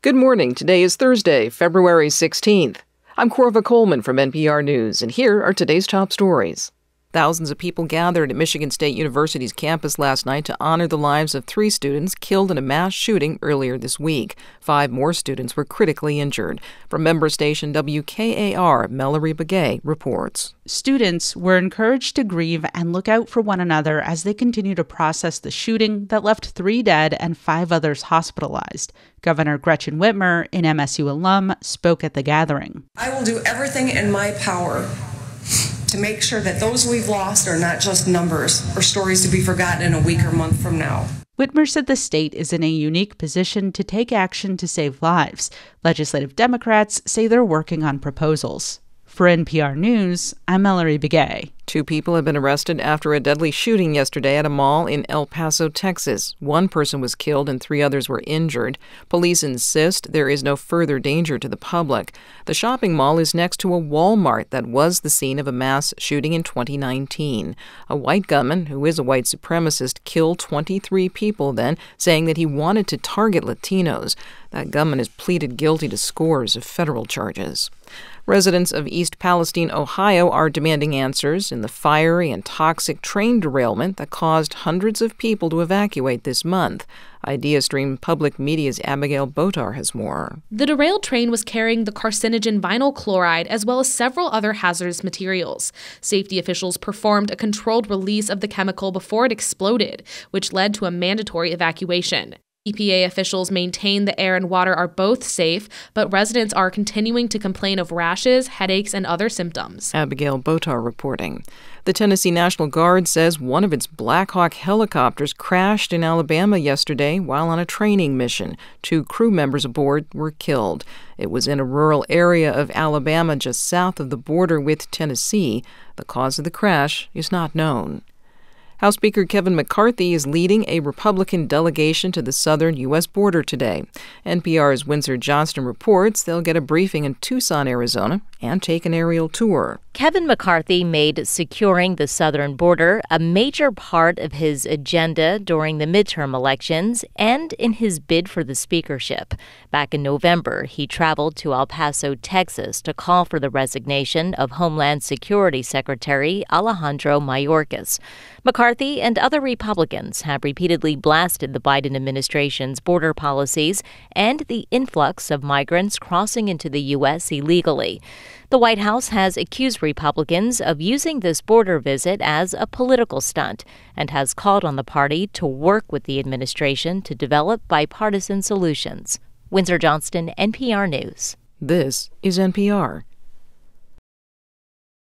Good morning. Today is Thursday, February 16th. I'm Corva Coleman from NPR News, and here are today's top stories. Thousands of people gathered at Michigan State University's campus last night to honor the lives of 3 students killed in a mass shooting earlier this week. 5 more students were critically injured. From member station WKAR, Mallory Begay reports. Students were encouraged to grieve and look out for one another as they continue to process the shooting that left 3 dead and 5 others hospitalized. Governor Gretchen Whitmer, an MSU alum, spoke at the gathering. I will do everything in my power to make sure that those we've lost are not just numbers or stories to be forgotten in a week or month from now. Whitmer said the state is in a unique position to take action to save lives. Legislative Democrats say they're working on proposals. For NPR News, I'm Mallory Begay. 2 people have been arrested after a deadly shooting yesterday at a mall in El Paso, Texas. 1 person was killed and 3 others were injured. Police insist there is no further danger to the public. The shopping mall is next to a Walmart that was the scene of a mass shooting in 2019. A white gunman, who is a white supremacist, killed 23 people then, saying that he wanted to target Latinos. That gunman has pleaded guilty to scores of federal charges. Residents of East Palestine, Ohio, are demanding answers in the fiery and toxic train derailment that caused hundreds of people to evacuate this month. IdeaStream Public Media's Abigail Botar has more. The derailed train was carrying the carcinogen vinyl chloride as well as several other hazardous materials. Safety officials performed a controlled release of the chemical before it exploded, which led to a mandatory evacuation. EPA officials maintain the air and water are both safe, but residents are continuing to complain of rashes, headaches, and other symptoms. Abigail Botar reporting. The Tennessee National Guard says one of its Black Hawk helicopters crashed in Alabama yesterday while on a training mission. 2 crew members aboard were killed. It was in a rural area of Alabama just south of the border with Tennessee. The cause of the crash is not known. House Speaker Kevin McCarthy is leading a Republican delegation to the southern U.S. border today. NPR's Windsor Johnston reports they'll get a briefing in Tucson, Arizona, and take an aerial tour. Kevin McCarthy made securing the southern border a major part of his agenda during the midterm elections and in his bid for the speakership. Back in November, he traveled to El Paso, Texas, to call for the resignation of Homeland Security Secretary Alejandro Mayorkas. McCarthy and other Republicans have repeatedly blasted the Biden administration's border policies and the influx of migrants crossing into the U.S. illegally. The White House has accused Republicans of using this border visit as a political stunt and has called on the party to work with the administration to develop bipartisan solutions. Windsor Johnston, NPR News. This is NPR.